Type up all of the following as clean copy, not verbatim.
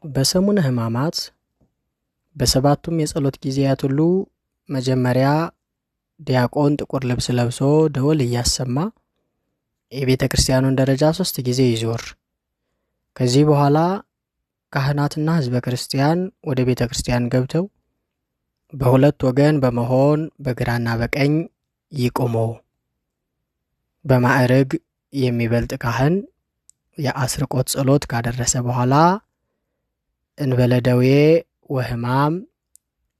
በሰሙነ ሕማማት በሰባቱም የጸሎት ጊዜያት ሁሉ መጀመሪያ ዲያቆን ጥቁር ልብስ ለብሶ ደወል እያሰማ የቤተ ክርስቲያኑን ደረጃ 3 ጊዜ ይዞር። ከዚህ በኋላ ካህናትና ሕዝበ ክርስቲያን ወደ ቤተ ክርስቲያን ገብተው በሁለት ወገን በመሆን በግራና በቀኝ ይቆሙ። በማዕረግ የሚበልጥ ካህን የአስርቆት ጸሎት ካደረሰ በኋላ እንበለ ደዌ ወሕማም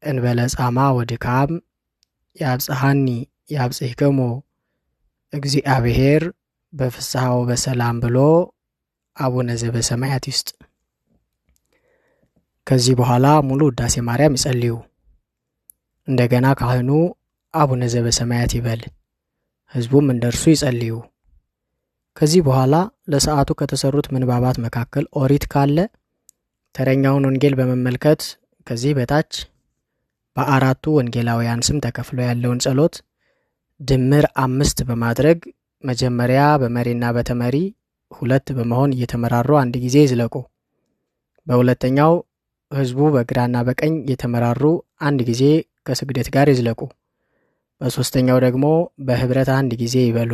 እንበለ ጻማ ወድካም ያብጽሐኒ ያብጽሕክሙ እግዚአብሔር በፍስሐ ወበሰላም ብሎ አቡነ ዘበሰማያት ይስጥ። ከዚህ በኋላ ሙሉ ውዳሴ ማርያም ይጸልዩ። እንደገና ካህኑ አቡነ ዘበሰማያት ይበል፣ ሕዝቡም እንደርሱ ይጸልዩ። ከዚህ በኋላ ለሰዓቱ ከተሰሩት ምንባባት መካከል ኦሪት ካለ ተረኛውን ወንጌል በመመልከት ከዚህ በታች በአራቱ ወንጌላውያን ስም ተከፍሎ ያለውን ጸሎት ድምር 5 በማድረግ መጀመሪያ በመሪና በተመሪ 2 በመሆን እየተመራሩ አንድ ጊዜ ይዝለቁ። በሁለተኛው ሕዝቡ በግራና በቀኝ እየተመራሩ አንድ ጊዜ ከስግደት ጋር ይዝለቁ። በሶስተኛው ደግሞ በህብረት አንድ ጊዜ ይበሉ።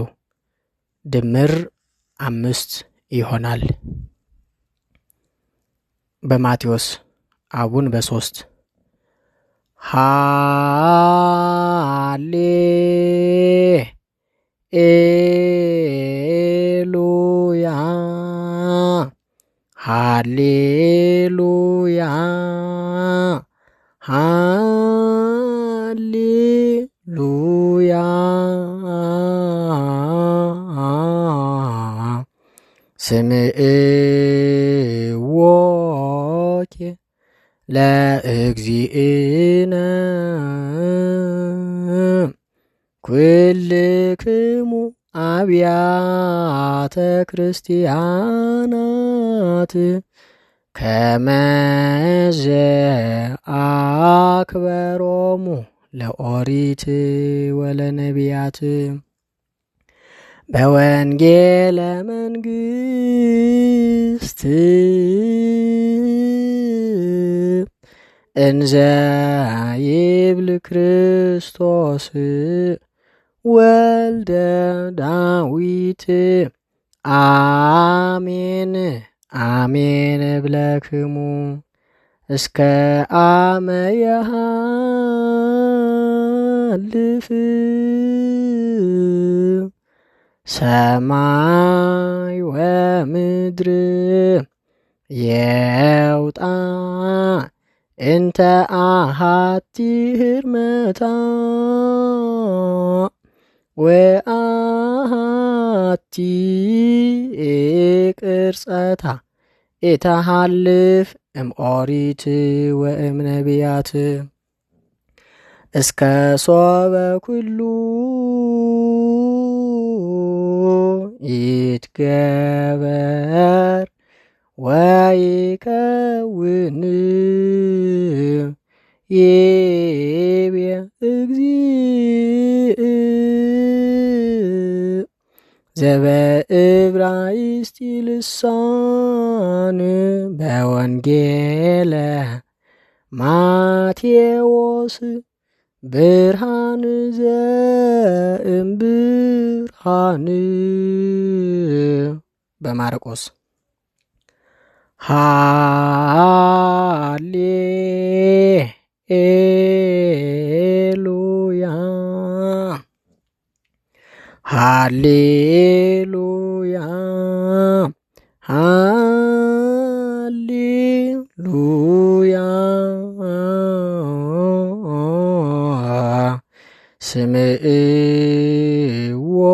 ድምር 5 ይሆናል። በማቴዎስ አቡን በ3 ሃሌሉያ ሃሌሉያ ሃሌሉያ ስምዕዎኬ ለእግዚእነ ኩልክሙ አብያተ ክርስቲያናት ከመዘ አክበሮሙ ለኦሪት ወለነቢያት በወንጌለ መንግሥት እንዘ ይብል ክርስቶስ ወልደ ዳዊት አሜን አሜን ብለክሙ እስከ አመ የሃልፍ ሰማይ ወምድር የውጣ እንተ አሃቲ ህርመታ ወአሃቲ ቅርጸታ ኢተሃልፍ እምኦሪት ወእምነቢያት እስከ ሶበ ኩሉ ይትገበር ወይከውን ይቤ እግዚእ ዘበዕብራይስጥ ልሳን በወንጌለ ማቴዎስ ብርሃን ዘእምብርሃን በማርቆስ ሃሌሉያ ሃሌሉያ ሃሌሉያ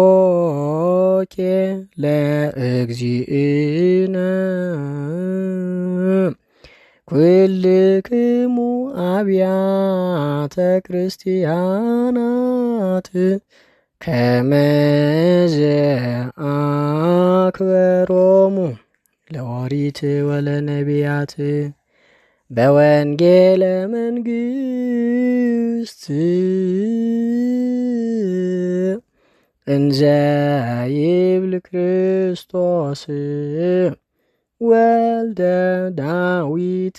ስምዕዎኬ ለእግዚእነ ኩልክሙ አብያተ ክርስቲያናት ከመዘ አክበሮሙ ለኦሪት ወለነቢያት በወንጌለ መንግሥት እንዘ ይብል ክርስቶስ ወልደ ዳዊት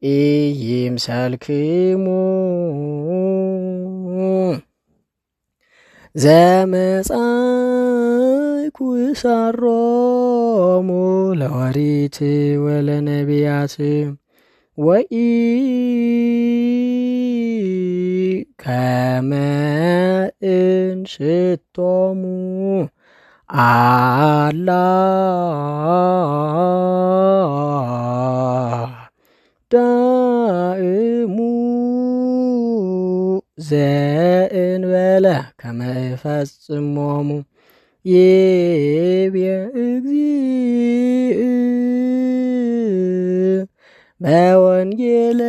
ኢይምሰልክሙ ዘመጻእኩ እሳሮሙ ለኦሪት ወለነቢያት ወኢከመ እንሽቶሙ አላ ዳእሙ ዘእንበለ ከመ እፈጽሞሙ ይቤ እግዚእ በወንጌለ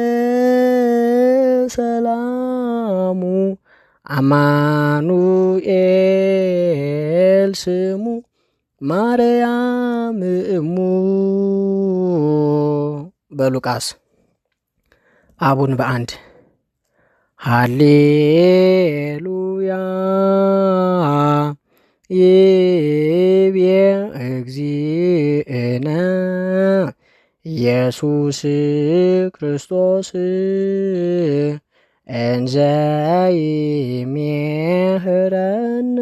ሰላሙ አማኑኤል ስሙ ማርያም እሙ። በሉቃስ አቡን በአንድ ሃሌሉያ ይቤ እግዚእነ ኢየሱስ ክርስቶስ እንዘ ይሜህረነ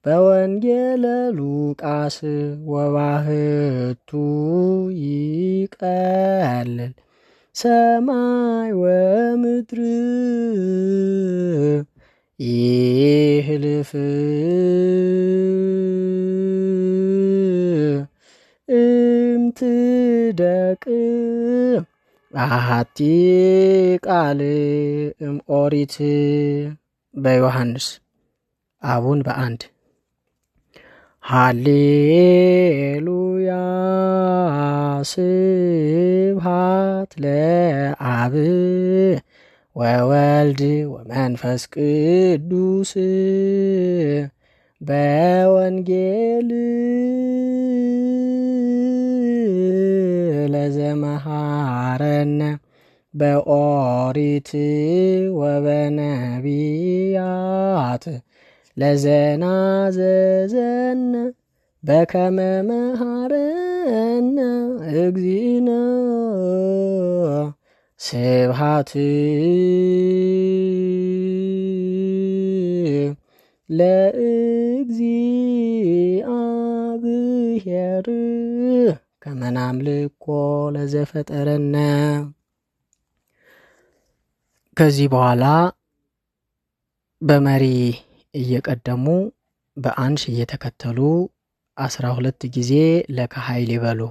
በወንጌለ ሉቃስ ወባህቱ ይቀልል ሰማይ ወምድር ይህልፍ እምትደቅ አሐቲ ቃል እምኦሪት። በዮሐንስ አቡን በአንድ ሃሌሉያ ስብሐት ለአብ ወወልድ ወመንፈስ ቅዱስ በወንጌል ለዘመሃረነ በኦሪት ወበነቢያት ለዘናዘዘነ በከመ መሃረነ እግዚእነ ስብሐት ለእግዚአብሔር ከመ ናምልኮ ለዘፈጠረነ። ከዚህ በኋላ በመሪ እየቀደሙ በአንሽ እየተከተሉ 12 ጊዜ ለከ ኃይል ይበሉ።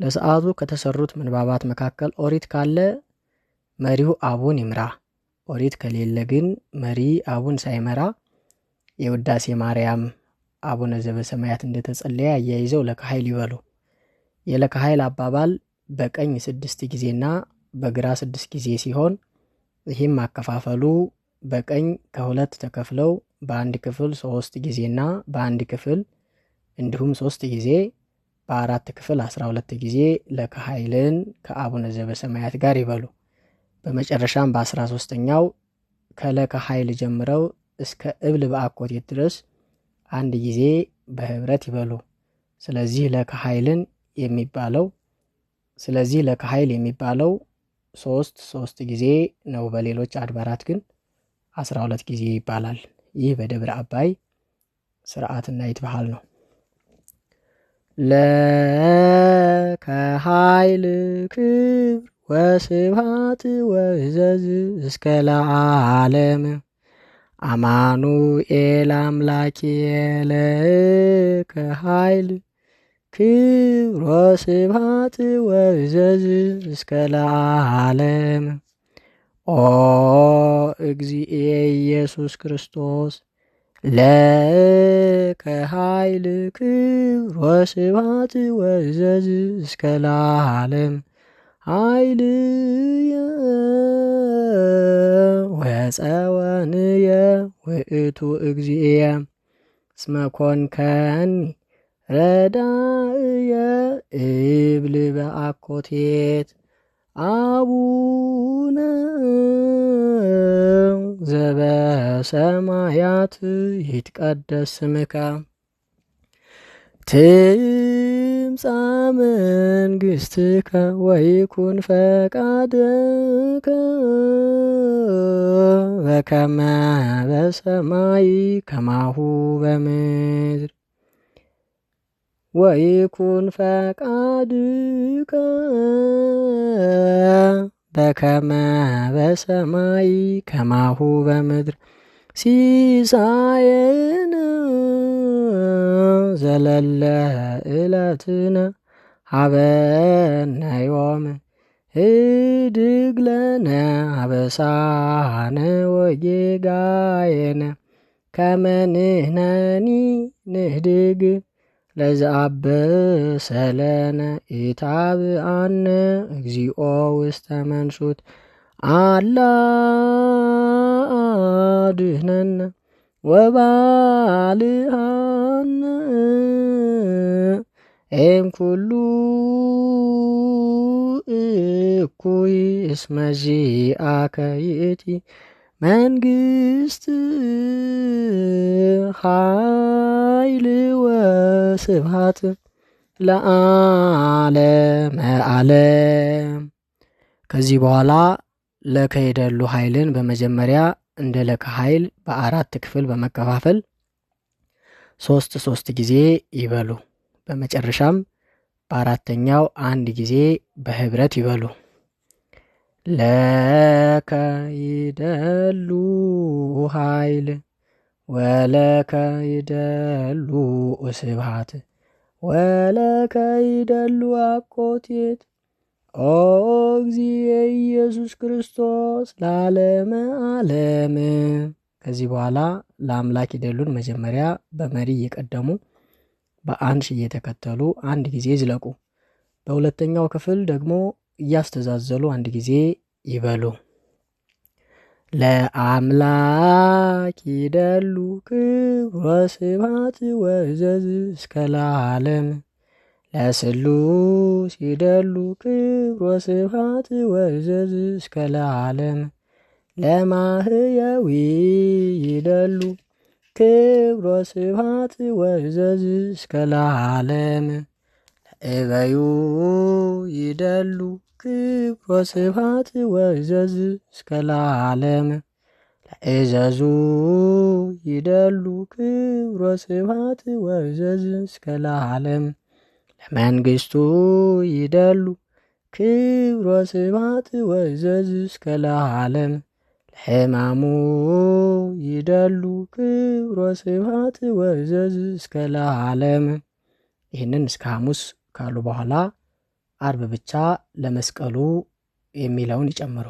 ለሰዓቱ ከተሰሩት ምንባባት መካከል ኦሪት ካለ መሪው አቡን ይምራ፣ ኦሪት ከሌለ ግን መሪ አቡን ሳይመራ የውዳሴ ማርያም አቡነ ዘበሰማያት እንደተጸለየ አያይዘው ለከ ኃይል ይበሉ። የለከ ኃይል አባባል በቀኝ 6 ጊዜና በግራ 6 ጊዜ ሲሆን ይህም አከፋፈሉ በቀኝ ከሁለት ተከፍለው በአንድ ክፍል 3 ጊዜና በአንድ ክፍል እንዲሁም 3 ጊዜ በአራት ክፍል 12 ጊዜ ለከ ኃይልን ከአቡነ ዘበሰማያት ጋር ይበሉ። በመጨረሻም በ13ኛው ከለከ ኃይል ጀምረው እስከ እብል በአኮቴት ድረስ አንድ ጊዜ በህብረት ይበሉ። ስለዚህ ለከ ኃይል የሚባለው 3 ጊዜ ነው። በሌሎች አድባራት ግን 12 ጊዜ ይባላል። ይህ በደብረ አባይ ስርዓትና ይትባሃል ነው። ለከ ኃይል ክብር ወስብሐት ወእዘዝ እስከ ለዓለም አማኑኤል አምላኬ ለከ ኃይል ክብር ወስብሐት ወእዘዝ እስከ ለዓለም። ኦ እግዚእ ኢየሱስ ክርስቶስ ለከ ኃይል ክብር ወስብሐት ወእዘዝ እስከ ለዓለም ኃይልየ ወጸወንየ ውእቱ እግዚእየ እስመ ኮንከኒ ረዳእየ እብል በአኮቴት አቡነ ዘበሰማያት ይትቀደስ ስምከ ትምጻእ መንግሥትከ ወይኩን ፈቃድከ በከመ በሰማይ ከማሁ በምድር ወይኩን ፈቃድከ በከመ በሰማይ ከማሁ በምድር ሲሳየነ ዘለለ ዕለትነ ሀበነ ዮም ህድግ ለነ አበሳነ ወጌጋየነ ከመ ንሕነኒ ንህድግ ለዘአበሰ ለነ ኢታብአነ እግዚኦ ውስተ መንሱት አላ አድኅነነ ወባልሐነ እምኩሉ እኩይ እስመ ዚአከ ይእቲ መንግሥት ኃይል ወስብሐት ለዓለመ ዓለም። ከዚህ በኋላ ለከ ይደሉ ኃይልን በመጀመሪያ እንደ ለከ ኃይል በአራት ክፍል በመከፋፈል ሶስት ጊዜ ይበሉ። በመጨረሻም በአራተኛው አንድ ጊዜ በህብረት ይበሉ። ለከ ይደሉ ኃይል ወለከ ይደሉ ስብሐት ወለከ ይደሉ አኮቴት ኦ እግዚእ ኢየሱስ ክርስቶስ ለዓለመ ዓለም። ከዚህ በኋላ ለአምላክ ይደሉን መጀመሪያ በመሪ እየቀደሙ በአንሽ እየተከተሉ አንድ ጊዜ ይዝለቁ። በሁለተኛው ክፍል ደግሞ እያስተዛዘሉ አንድ ጊዜ ይበሉ። ለአምላክ ይደሉ ክብር ወስብሐት ወእዘዝ እስከ ለዓለም። ለስሉስ ይደሉ ክብር ወስብሐት ወእዘዝ እስከ ለዓለም። ለማህየዊ ይደሉ ክብር ወስብሐት ወእዘዝ እስከ ለዓለም። ለእበዩ ይደሉ ክብር ወስብሐት ወእዘዝ እስከ ለዓለም። ለእዘዙ ይደሉ ክብር ወስብሐት ወእዘዝ እስከ ለዓለም። ለመንግሥቱ ይደሉ ክብር ወስብሐት ወእዘዝ እስከ ለዓለም። ለሕማሙ ይደሉ ክብር ወስብሐት ወእዘዝ እስከ ለዓለም። ይህንን እስከ ሐሙስ ካሉ በኋላ አርብ ብቻ ለመስቀሉ የሚለውን ይጨምሩ።